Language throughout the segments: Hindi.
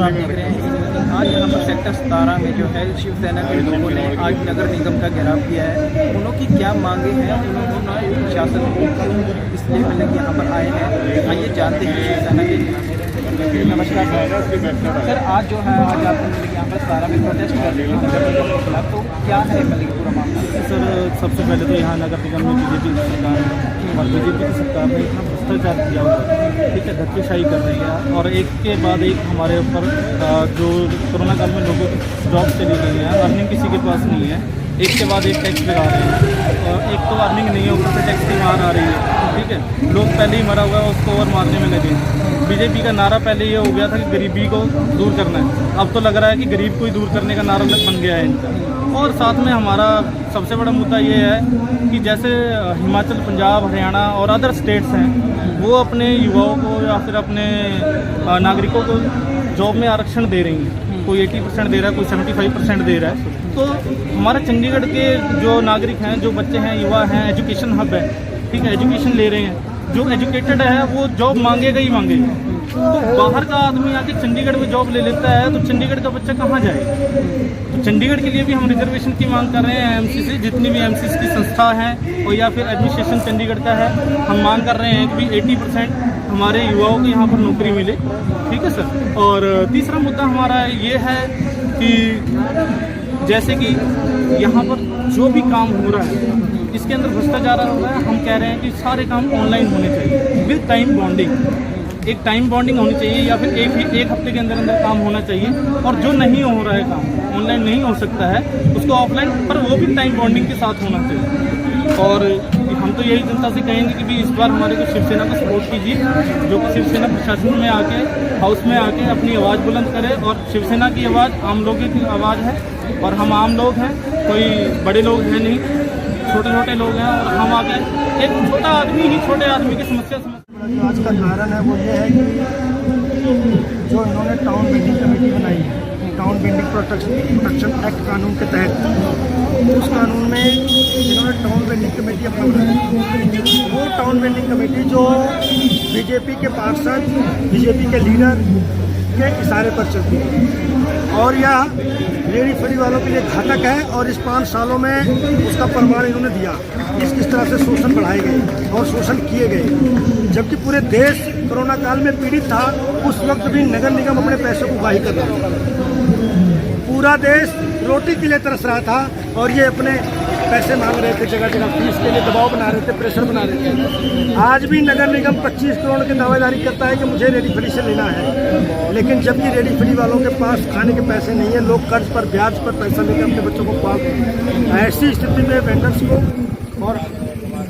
आप देख रहे हैं आज यहाँ पर सेक्टर 17 में जो है शिवसेना के लोगों ने आज नगर निगम का घेराव किया है। उनकी क्या मांगे हैं, उन्होंने प्रशासन को क्यों इसलिए मतलब यहाँ पर आए हैं, आइए जानते हैं शिवसेना के। नमस्कार सर, आज जो है आज आप यहाँ पर 17 में प्रोटेस्ट कर रहे हैं नगर निगम के खिलाफ, तो क्या है मतलब पूरा मामला? सर, सबसे पहले तो यहाँ नगर निगम में बीजेपी की सरकार है और बीजेपी की सरकार ने इतना भ्रष्टाचार किया हुआ है, ठीक है, धक्केशाही कर रही है और एक के बाद एक हमारे ऊपर जो कोरोना काल में लोगों की जॉब चली गई है, अर्निंग किसी के पास नहीं है, एक के बाद एक टैक्स लगा रहे हैं और एक तो अर्निंग नहीं है, ऊपर से टैक्स की मार आ रही है, ठीक है। लोग पहले ही मरा हुआ है, उसको और मारने में लगे। बीजेपी का नारा पहले ये हो गया था कि गरीबी को दूर करना है, अब तो लग रहा है कि गरीब को ही दूर करने का नारा बन गया है इनका। और साथ में हमारा सबसे बड़ा मुद्दा ये है कि जैसे हिमाचल, पंजाब, हरियाणा और अदर स्टेट्स हैं, वो अपने युवाओं को या फिर अपने नागरिकों को जॉब में आरक्षण दे रही हैं। कोई 80% दे रहा है, कोई 75% दे रहा है। तो हमारे चंडीगढ़ के जो नागरिक हैं, जो बच्चे हैं, युवा हैं, एजुकेशन हब है, ठीक है, एजुकेशन ले रहे हैं। जो एजुकेटेड है वो जॉब मांगेगा ही मांगेगा। तो बाहर का आदमी आके चंडीगढ़ में जॉब ले लेता है तो चंडीगढ़ का बच्चा कहाँ जाएगा? तो चंडीगढ़ के लिए भी हम रिजर्वेशन की मांग कर रहे हैं एमसी से, जितनी भी एमसी की संस्था है और या फिर एडमिनिस्ट्रेशन चंडीगढ़ का है, हम मांग कर रहे हैं कि 80% हमारे युवाओं को यहाँ पर नौकरी मिले, ठीक है सर। और तीसरा मुद्दा हमारा ये है कि जैसे कि यहाँ पर जो भी काम हो रहा है इसके अंदर भ्रष्टाचार हो रहा है, हम कह रहे हैं कि सारे काम ऑनलाइन होने चाहिए विद टाइम बॉन्डिंग। एक टाइम बॉन्डिंग होनी चाहिए या फिर एक हफ्ते के अंदर अंदर काम होना चाहिए। और जो नहीं हो रहा है काम ऑनलाइन नहीं हो सकता है उसको ऑफलाइन, पर वो भी टाइम बॉन्डिंग के साथ होना चाहिए। और हम तो यही जनता से कहेंगे कि भी इस बार हमारे को शिवसेना का सपोर्ट कीजिए, जो कि शिवसेना प्रशासन में आके, हाउस में आके अपनी आवाज़ बुलंद करे। और शिवसेना की आवाज़ आम लोगों की आवाज़ है और हम आम लोग हैं, कोई बड़े लोग हैं नहीं, छोटे छोटे लोग हैं और हम आगे एक छोटा आदमी ही छोटे आदमी की समस्या जो आज का कारण है वो ये है कि जो इन्होंने टाउन बिल्डिंग कमेटी बनाई है, टाउन बिल्डिंग प्रोटेक्शन एक्ट कानून के तहत, उस कानून में इन्होंने टाउन बिल्डिंग कमेटी अपना बनाई। वो टाउन बिल्डिंग कमेटी जो बीजेपी के पार्षद, बीजेपी के लीडर के इशारे पर चलती है और यह रेहड़ी फड़ी वालों के लिए घातक है। और इस 5 सालों में उसका प्रमाण इन्होंने दिया, किस तरह से शोषण बढ़ाए गए और शोषण किए गए। जबकि पूरे देश कोरोना काल में पीड़ित था, उस वक्त भी नगर निगम अपने पैसों को गाही कर रहा था। पूरा देश रोटी के लिए तरस रहा था और ये अपने पैसे मांग रहे थे, जगह जगह फीस के लिए दबाव बना रहे थे, प्रेशर बना रहे थे। आज भी नगर निगम 25 करोड़ की दावेदारी करता है कि मुझे रेडी फड़ी से लेना है, लेकिन जबकि रेडी फड़ी वालों के पास खाने के पैसे नहीं है, लोग कर्ज पर ब्याज पर पैसा लेकर अपने बच्चों को पाल। ऐसी स्थिति में वेंडर्स को, और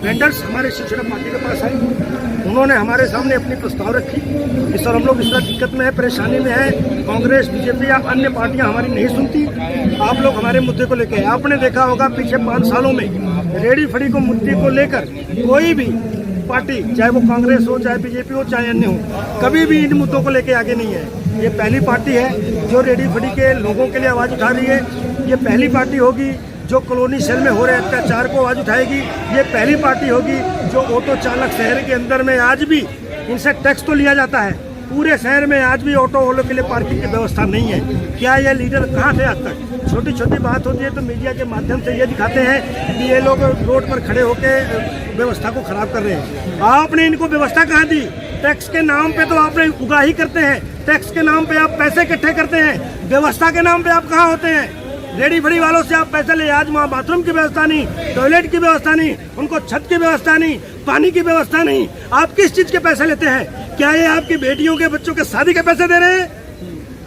वेंडर्स हमारे शिवसेना पार्टी के पास आए, उन्होंने हमारे सामने अपनी प्रस्ताव रखी कि सर हम लोग इस तरह दिक्कत में है, परेशानी में है, कांग्रेस, बीजेपी या अन्य पार्टियां हमारी नहीं सुनती, आप लोग हमारे मुद्दे को लेकर। आपने देखा होगा पिछले 5 सालों में रेडी फड़ी को मुद्दे को लेकर कोई भी पार्टी, चाहे वो कांग्रेस हो, चाहे बीजेपी हो, चाहे अन्य हो, कभी भी इन मुद्दों को लेकर आगे नहीं है। ये पहली पार्टी है जो रेडी फड़ी के लोगों के लिए आवाज़ उठा रही है। ये पहली पार्टी होगी जो कॉलोनी सेल में हो रहे अत्याचार को आवाज़ उठाएगी। ये पहली पार्टी होगी जो ऑटो चालक, शहर के अंदर में आज भी इनसे टैक्स तो लिया जाता है, पूरे शहर में आज भी ऑटो वालों के लिए पार्किंग की व्यवस्था नहीं है। क्या ये लीडर कहाँ थे आज तक? छोटी छोटी बात होती है तो मीडिया के माध्यम से ये दिखाते हैं कि ये लोग रोड पर खड़े होकर व्यवस्था को खराब कर रहे हैं। आपने इनको व्यवस्था कहाँ दी? टैक्स के नाम पे तो आपने उगाही करते हैं, टैक्स के नाम पे आप पैसे इकट्ठे करते हैं, व्यवस्था के नाम पे आप कहाँ होते हैं? रेडी फड़ी वालों से आप पैसे ले, आज वहाँ बाथरूम की व्यवस्था नहीं, टॉयलेट की व्यवस्था नहीं, उनको छत की व्यवस्था नहीं, पानी की व्यवस्था नहीं। आप किस चीज़ के पैसे लेते हैं? क्या ये आपकी बेटियों के बच्चों के शादी के पैसे दे रहे हैं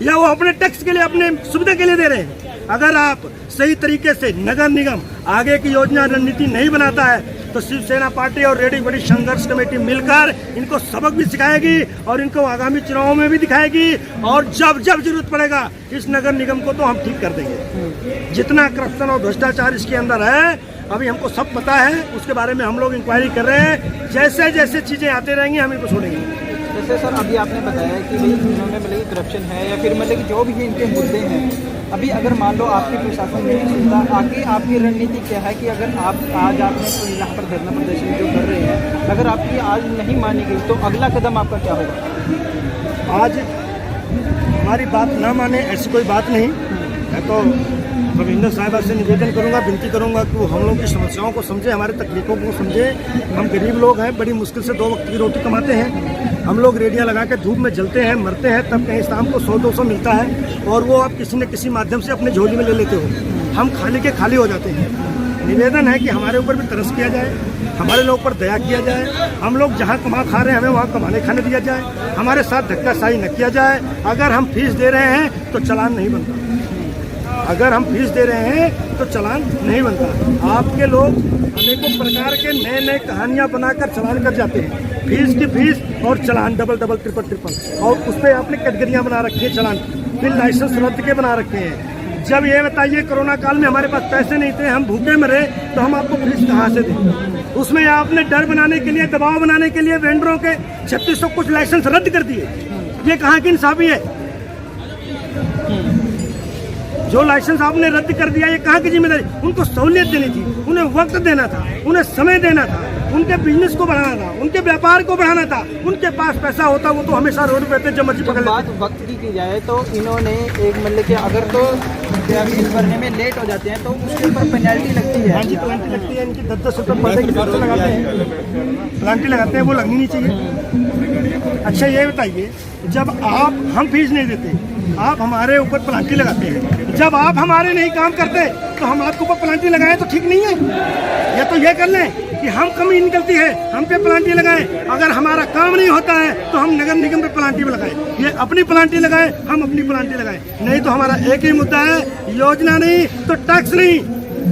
या वो अपने टैक्स के लिए, अपने सुविधा के लिए दे रहे हैं? अगर आप सही तरीके से नगर निगम आगे की योजना रणनीति नहीं बनाता है तो शिवसेना पार्टी और रेडी फड़ी संघर्ष कमेटी मिलकर इनको सबक भी सिखाएगी और इनको आगामी चुनावों में भी दिखाएगी। और जब जब जरूरत पड़ेगा इस नगर निगम को तो हम ठीक कर देंगे। जितना करप्शन और भ्रष्टाचार इसके अंदर है अभी हमको सब पता है, उसके बारे में हम लोग इंक्वायरी कर रहे हैं। जैसे जैसे चीज़ें आते रहेंगी हम इनको छोड़ेंगे। जैसे सर अभी आपने बताया कि भाई इन्होंने मतलब करप्शन है या फिर मतलब कि जो भी इनके मुद्दे हैं, अभी अगर मान लो आपकी प्रशासन नहीं सुनता, आगे आपकी रणनीति क्या है कि अगर आप आज आपने तो यहाँ पर धरना प्रदर्शन जो कर रहे हैं, अगर आपकी आज नहीं मानी गई तो अगला कदम आपका क्या होगा? आज हमारी बात ना माने ऐसी कोई बात नहीं। मैं तो कमिश्नर साहिबा से निवेदन करूंगा, विनती करूंगा कि वो हम लोग की समस्याओं को समझे, हमारे तकलीफों को समझे। हम गरीब लोग हैं, बड़ी मुश्किल से 2 वक्त की रोटी कमाते हैं। हम लोग रेडिया लगा के धूप में जलते हैं, मरते हैं, तब कहीं शाम को 100-200 मिलता है और वो आप किसी न किसी माध्यम से अपने झोली में ले लेते हो। हम खाली के खाली हो जाते हैं। निवेदन है कि हमारे ऊपर भी तरस किया जाए, हमारे लोग पर दया किया जाए। हम लोग जहाँ कमा खा रहे हैं हमें वहाँ कमाने खाने दिया जाए, हमारे साथ धक्काशाही न किया जाए। अगर हम फीस दे रहे हैं तो चालान नहीं बनता, अगर हम फीस दे रहे हैं तो चालान नहीं बनता। आपके लोग अनेकों प्रकार के नए नए कहानियां बनाकर चालान कर जाते हैं। फीस की फीस और चालान डबल डबल ट्रिपल ट्रिपल, और उस पर आपने कैटेगरियां बना रखी है चालान, फिर लाइसेंस रद्द के बना रखे हैं। जब ये बताइए कोरोना काल में हमारे पास पैसे नहीं थे, हम भूखे मरे, तो हम आपको फीस कहाँ से दें? उसमें आपने डर बनाने के लिए, दबाव बनाने के लिए वेंडरों के 3600 कुछ लाइसेंस रद्द कर दिए। ये कहाँ की इंसाफी है? जो लाइसेंस आपने रद्द कर दिया, ये कहाँ की जिम्मेदारी? उनको सहूलियत देनी थी, उन्हें वक्त देना था, उन्हें समय देना था, उनके बिजनेस को बढ़ाना था, उनके व्यापार को बढ़ाना था। उनके पास पैसा होता वो तो हमेशा रोड पे थे, जब मर्जी पकड़ लेते। बात वक्त की जाए तो इन्होंने एक मतलब कि अगर तो फीस भरने में लेट हो जाते हैं तो उसके ऊपर पेनल्टी लगती है। हाँ जी, पेनल्टी लगती है। इनकी 10-10 रुपये पर डे की पेनल्टी लगाते हैं, पेनल्टी लगाते हैं, वो लगनी नहीं चाहिए। अच्छा ये बताइए, जब हम फीस नहीं देते, आप हमारे ऊपर पेनल्टी लगाते हैं, जब आप हमारे नहीं काम करते तो हम आपके ऊपर पेनल्टी लगाएं तो ठीक नहीं है? या तो ये कर लें कि हम कमी निकलती है, हम पे पेनल्टी लगाएं। अगर हमारा काम नहीं होता है तो हम नगर निगम पे पेनल्टी लगाएं, ये अपनी पेनल्टी लगाएं, हम अपनी पेनल्टी लगाएं। नहीं तो हमारा एक ही मुद्दा है, योजना नहीं तो टैक्स नहीं।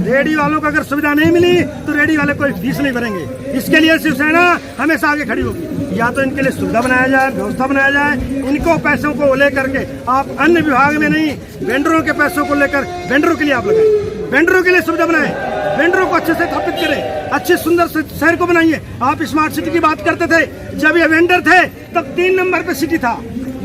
रेडी वालों को अगर सुविधा नहीं मिली तो रेडी वाले कोई फीस नहीं भरेंगे। इसके लिए शिवसेना हमेशा आगे खड़ी होगी। या तो इनके लिए सुविधा बनाया जाए, व्यवस्था बनाया जाए, इनको पैसों को लेकर के आप अन्य विभाग में नहीं, वेंडरों के पैसों को लेकर वेंडरों के लिए आप लगाएं, वेंडरों के लिए सुविधा बनाएं, वेंडरों को अच्छे से स्थापित करें, अच्छे सुंदर शहर को बनाइए। आप स्मार्ट सिटी की बात करते थे, जब ये वेंडर थे तब 3 नंबर पे सिटी था।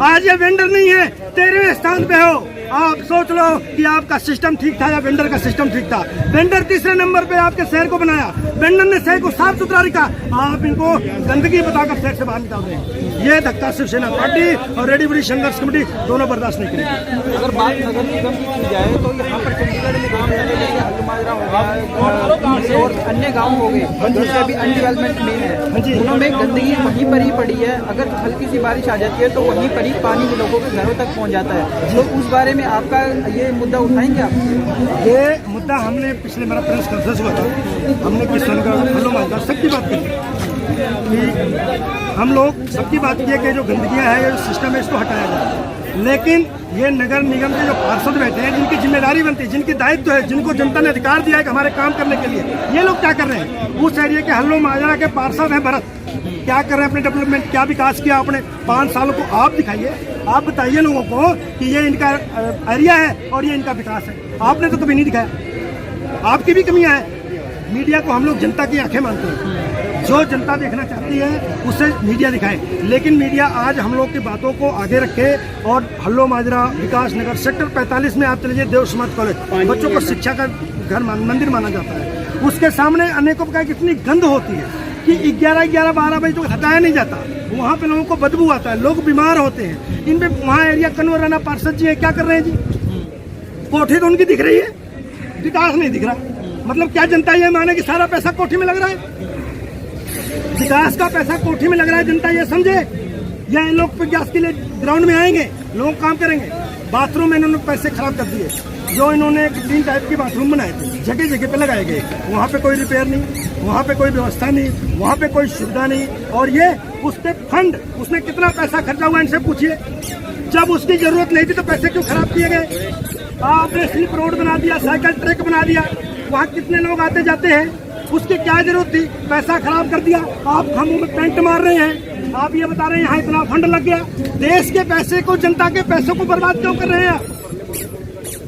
आज ये वेंडर नहीं है, 13वें स्थान पे हो। आप सोच लो कि आपका सिस्टम ठीक था या वेंडर का सिस्टम ठीक था। वेंडर 3रे नंबर पे आपके शहर को बनाया, वेंडर ने शहर को साफ सुथरा रखा, आप इनको गंदगी बताकर शहर से बाहर निकाल रहे हैं। ये धक्का शिवसेना पार्टी और रेडी बड़ी संघर्ष कमेटी दोनों बर्दाश्त नहीं करेगी। अगर बात नगर निगम की जाए तो यहाँ पर चंडीगढ़ में गाँव जैसे हल्लुमाजरा हो गया और अन्य गाँव हो गए जो अभी अनडेवलपमेंट में है, उनमें गंदगी वहीं पर ही पड़ी है। अगर हल्की सी बारिश आ जाती है तो वहीं पर ही पानी लोगों के घरों तक पहुँच जाता है। तो उस बारे में आपका ये मुद्दा उठाएंगे आप? ये मुद्दा हमने पिछले मेरा प्रेस कॉन्फ्रेंस हुआ था, हमने किशनगढ़ हल्लुमाजरा सबकी बात की कि हम लोग सबकी बात की है कि जो गंदगियाँ है, ये सिस्टम है, इसको हटाया जाए। लेकिन ये नगर निगम के जो पार्षद बैठे हैं, जिनकी जिम्मेदारी बनती है, जिनकी दायित्व है, जिनको जनता ने अधिकार दिया है कि हमारे काम करने के लिए, ये लोग क्या कर रहे हैं? उस एरिया के हल्लुमाजरा के पार्षद हैं भरत, क्या कर रहे हैं? अपने डेवलपमेंट क्या विकास किया आपने 5 सालों को? आप दिखाइए, आप बताइए लोगों को कि ये इनका एरिया है और ये इनका विकास है। आपने तो कभी नहीं दिखाया। आपकी भी कमियां हैं। मीडिया को हम लोग जनता की आंखें मानते हैं, जो जनता देखना चाहती है उसे मीडिया दिखाए। लेकिन मीडिया आज हम लोग की बातों को आगे रखे और हल्लुमाजरा विकास नगर सेक्टर 45 में आप चले जाइए, देव समाज कॉलेज, बच्चों को शिक्षा का घर मंदिर माना जाता है, उसके सामने अनेकों प्रकार की इतनी गंद होती है कि 11-12 बजे तक हटाया नहीं जाता। वहाँ पे लोगों को बदबू आता है, लोग बीमार होते हैं। इन पे वहाँ एरिया कन्वर राणा पार्षद जी है, क्या कर रहे हैं जी? कोठी तो उनकी दिख रही है, विकास नहीं दिख रहा। मतलब क्या जनता ये माने कि सारा पैसा कोठी में लग रहा है? विकास का पैसा कोठी में लग रहा है, जनता ये समझे? या इन लोग प्रयास के लिए ग्राउंड में आएंगे, लोग काम करेंगे? बाथरूम में इन्होंने पैसे खराब कर दिए, जो इन्होंने 3 टाइप के बाथरूम बनाए थे, जगह जगह पे लगाए गए, वहाँ पे कोई रिपेयर नहीं, वहाँ पे कोई व्यवस्था नहीं, वहाँ पे कोई सुविधा नहीं। और ये उसके फंड, उसने कितना पैसा खर्चा हुआ इनसे पूछिए। जब उसकी जरूरत नहीं थी तो पैसे क्यों खराब किए गए? आपने स्लिप रोड बना दिया, साइकिल ट्रैक बना दिया, वहाँ कितने लोग आते जाते हैं, उसकी क्या जरूरत थी? पैसा खराब कर दिया। आप हम में पेंट मार रहे हैं, आप ये बता रहे हैं यहाँ इतना फंड लग गया। देश के पैसे को, जनता के पैसों को बर्बाद क्यों कर रहे हैं आप?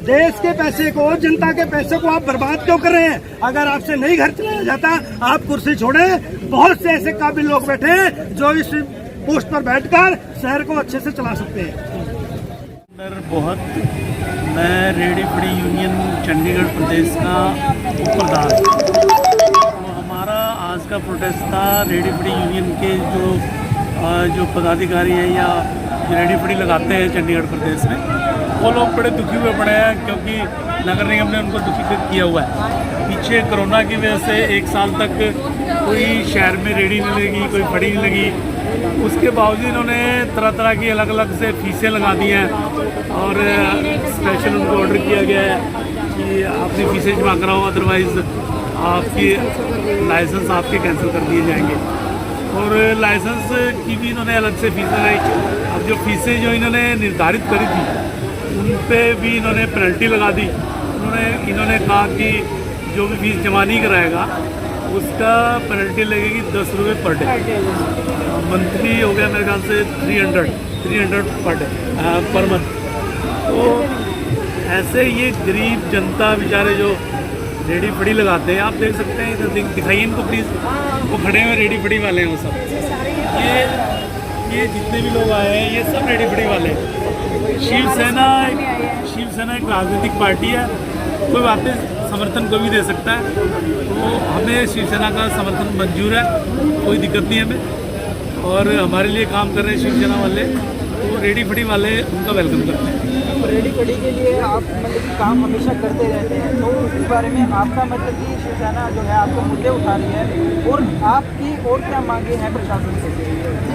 देश के पैसे को, जनता के पैसे को आप बर्बाद क्यों कर रहे हैं? अगर आपसे नहीं घर चलाया जाता, आप कुर्सी छोड़े, बहुत से ऐसे काबिल लोग बैठे हैं जो इस पोस्ट पर बैठकर शहर को अच्छे से चला सकते हैं। बहुत मैं रेडी बड़ी यूनियन चंडीगढ़ प्रदेश का प्रधान। तो हमारा आज का प्रोटेस्ट था रेडी बड़ी यूनियन के जो पदाधिकारी हैं या रेडी फड़ी लगाते हैं चंडीगढ़ प्रदेश में, वो लोग बड़े दुखी हुए पड़े हैं क्योंकि नगर निगम ने उनको दुखी किया हुआ है। पीछे कोरोना की वजह से 1 साल तक कोई शहर में रेडी नहीं लगी, कोई फड़ी नहीं लगी। उसके बावजूद इन्होंने तरह तरह की अलग अलग से फीसें लगा दी हैं और स्पेशल उनको ऑर्डर किया गया है कि आपने फीसें जमा कराओ, अदरवाइज़ आपकी लाइसेंस आपके कैंसिल कर दिए जाएंगे। और लाइसेंस की भी इन्होंने अलग से फीस लगाई। अब जो फीसें जो इन्होंने निर्धारित करी थी उन पे भी इन्होंने पेनल्टी लगा दी। इन्होंने कहा कि जो भी फीस जमा नहीं कराएगा उसका पेनल्टी लगेगी 10 रुपये पर डे। मंथली हो गया मेरे ख्याल से 300 पर डे पर मंथ। तो ऐसे ये गरीब जनता बेचारे जो रेडी फड़ी लगाते हैं, आप देख सकते हैं, इधर दिखाइए इनको प्लीज़, वो खड़े हुए रेडी फड़ी वाले हैं। वो सब ये जितने भी लोग आए हैं ये सब रेडी फड़ी वाले हैं। शिवसेना एक राजनीतिक पार्टी है, कोई बातें समर्थन कोई भी दे सकता है, तो हमें शिवसेना का समर्थन मंजूर है, कोई दिक्कत नहीं है हमें। और हमारे लिए काम कर रहे हैं शिवसेना वाले, तो रेडी फड़ी वाले उनका वेलकम करते हैं। रेडी फड़ी के लिए आप मतलब कि काम हमेशा करते रहते हैं, तो इस बारे में आपका मतलब कि शिवसेना जो है आपको मुद्दे उठा रही है, और आपकी और क्या मांगे हैं प्रशासन से?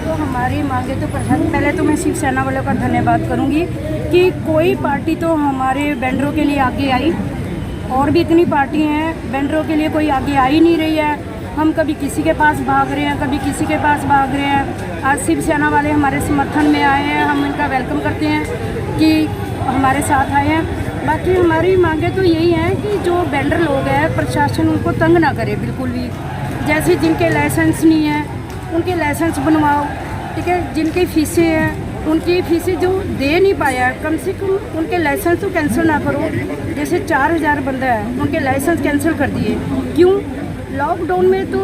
तो हमारी मांगे तो प्रशासन, पहले तो मैं शिवसेना वालों का धन्यवाद करूंगी कि कोई पार्टी तो हमारे वेंडरों के लिए आगे आई, और भी इतनी पार्टी हैं वेंडरों के लिए कोई आगे आ ही नहीं रही है। हम कभी किसी के पास भाग रहे हैं, कभी किसी के पास भाग रहे हैं। आज शिवसेना वाले हमारे समर्थन में आए हैं, हम इनका वेलकम करते हैं कि हमारे साथ आए हैं। बाकी हमारी मांगे तो यही हैं कि जो वेंडर लोग हैं प्रशासन उनको तंग ना करे बिल्कुल भी। जैसे जिनके लाइसेंस नहीं है उनके लाइसेंस बनवाओ, ठीक है। जिनकी फीसें हैं उनकी फीसें जो दे नहीं पाया कम से कम उनके लाइसेंस तो कैंसिल ना करो। जैसे 4000 बंदा है उनके लाइसेंस कैंसिल कर दिए, क्यों? लॉकडाउन में तो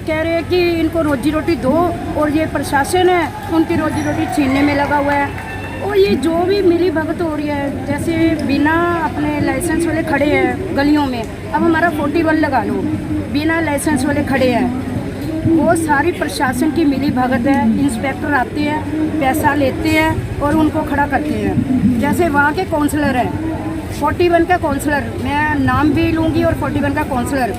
कह रहे हैं कि इनको रोजी रोटी दो, और ये प्रशासन है उनकी रोजी रोटी छीनने में लगा हुआ है। और ये जो भी मिली भगत हो रही है, जैसे बिना अपने लाइसेंस वाले खड़े हैं गलियों में, अब हमारा 41 लगा लो, बिना लाइसेंस वाले खड़े हैं, वो सारी प्रशासन की मिली भगत है। इंस्पेक्टर आते हैं, पैसा लेते हैं और उनको खड़ा करते हैं। जैसे वहाँ के काउंसलर हैं, 41 का काउंसलर, मैं नाम भी लूँगी, और 41 का काउंसलर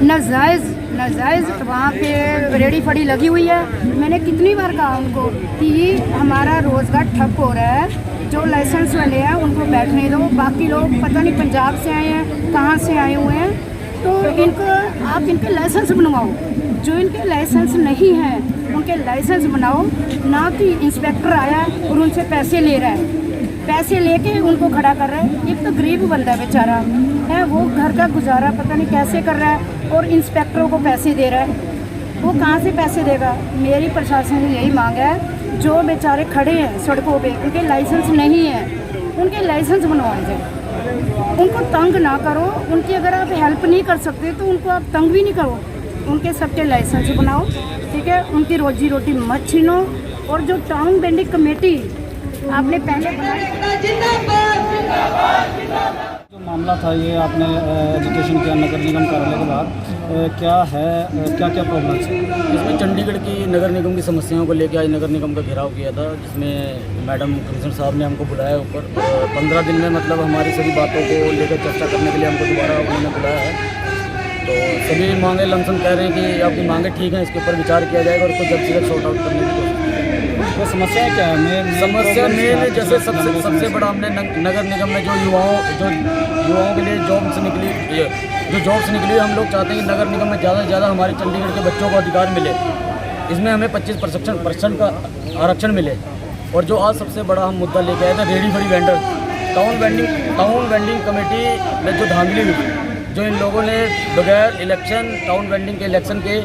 नाजायज़ वहाँ पे रेडी फड़ी लगी हुई है। मैंने कितनी बार कहा उनको कि हमारा रोज़गार ठप हो रहा है, जो लाइसेंस वाले हैं उनको बैठने दो, बाकी लोग पता नहीं पंजाब से आए हैं कहाँ से आए हुए हैं, तो आप इनके लाइसेंस बनवाओ। जो इनके लाइसेंस नहीं हैं उनके लाइसेंस बनाओ, ना कि इंस्पेक्टर आया और उनसे पैसे ले रहा है, पैसे लेके उनको खड़ा कर रहा है। एक तो गरीब बंदा बेचारा है, वो घर का गुजारा पता नहीं कैसे कर रहा है, और इंस्पेक्टरों को पैसे दे रहा है, वो कहाँ से पैसे देगा? मेरी प्रशासन से यही मांग है, जो बेचारे खड़े हैं सड़कों पे उनके लाइसेंस नहीं है, उनके लाइसेंस बनवाए जाए। उनको तंग ना करो, उनकी अगर आप हेल्प नहीं कर सकते तो उनको आप तंग भी नहीं करो, उनके सबके लाइसेंस बनाओ, ठीक है। उनकी रोजी रोटी मत छीनो। और जो टाउन बेंडिंग कमेटी आपने पहले जो मामला था ये आपने एजुकेशन किया नगर निगम कार्यालय के बाद, क्या है, क्या क्या प्रॉब्लम है इसमें? चंडीगढ़ की नगर निगम की समस्याओं को लेकर आज नगर निगम का घेराव किया था, जिसमें मैडम कमिश्नर साहब ने हमको बुलाया ऊपर। 15 दिन में मतलब हमारी सभी बातों को लेकर चर्चा करने के लिए हमको दोबारा उन्होंने बुलाया है। तो सभी मांगे लमसम कह रहे हैं कि आपकी मांगे ठीक हैं, इसके ऊपर विचार किया जाएगा और इसको जल्द से जल्द सॉर्ट आउट करने की कोशिश। तो समस्या क्या है? समस्या मेन जैसे सबसे बड़ा हमने नगर निगम में जो युवाओं के लिए जॉब्स निकली, हम लोग चाहते हैं कि नगर निगम में ज़्यादा से ज़्यादा हमारे चंडीगढ़ के बच्चों को अधिकार मिले, इसमें हमें 25% का आरक्षण मिले। और जो आज सबसे बड़ा हम मुद्दा लेके आए थे, रेडी फड़ी वेंडर, टाउन वेंडिंग कमेटी में जो धांधली हुई, जो इन लोगों ने बगैर इलेक्शन, टाउन वेंडिंग के इलेक्शन के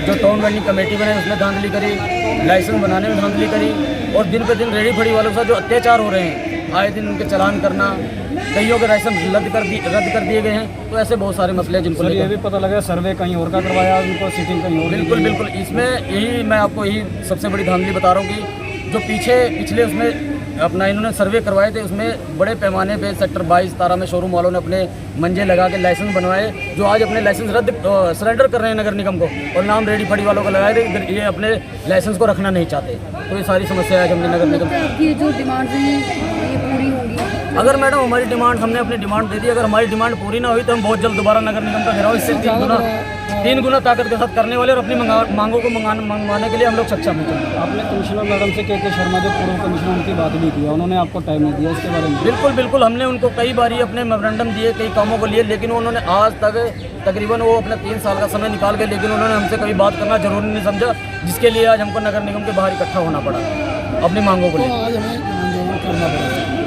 जो टाउन वेंडिंग कमेटी बनाई उसमें धांधली करी, लाइसेंस बनाने में धांधली करी, और दिन पे दिन रेडी फड़ी वालों के साथ जो अत्याचार हो रहे हैं, आए दिन उनके चालान करना, कईयों के लाइसेंस रद्द कर दिए गए हैं। तो ऐसे बहुत सारे मसले हैं जिनको ये भी पता लगा सर्वे कहीं और का करवाया, उनको सीटिंग कहीं और। बिल्कुल इसमें यही मैं आपको यही सबसे बड़ी धांधली बता रहा हूँ कि जो पिछले उसमें अपना इन्होंने सर्वे करवाए थे, उसमें बड़े पैमाने पे सेक्टर 22 तारा में शोरूम वालों ने अपने मंजे लगा के लाइसेंस बनवाए, जो आज अपने लाइसेंस सरेंडर कर रहे हैं नगर निगम को, और नाम रेडी फड़ी वालों को लगाए थे, ये अपने लाइसेंस को रखना नहीं चाहते। तो ये सारी समस्या आज हमने नगर निगम आपकी जो डिमांड है ये पूरी होंगी? अगर मैडम हमारी डिमांड, हमने अपनी डिमांड दे दी, अगर हमारी डिमांड पूरी ना हुई तो हम बहुत जल्द दोबारा नगर निगम का घेराव इससे 3 गुना ताकत के साथ करने वाले, और अपनी मांगों को मंगवाने के लिए हम लोग सक्षम हैं। आपने कमिश्नर मैडम से के शर्मा जो पूर्व कमिश्नर उनकी बात नहीं की, उन्होंने आपको टाइम नहीं दिया इसके बारे में? बिल्कुल बिल्कुल, हमने उनको कई बार ही अपने मेमोरेंडम दिए, कई कामों को लिए, लेकिन उन्होंने आज तक तकरीबन वो अपना 3 साल का समय निकाल के, लेकिन उन्होंने हमसे कभी बात करना जरूरी नहीं समझा, जिसके लिए आज हमको नगर निगम के बाहर इकट्ठा होना पड़ा अपनी मांगों को लिए। आज हमें करना पड़ा।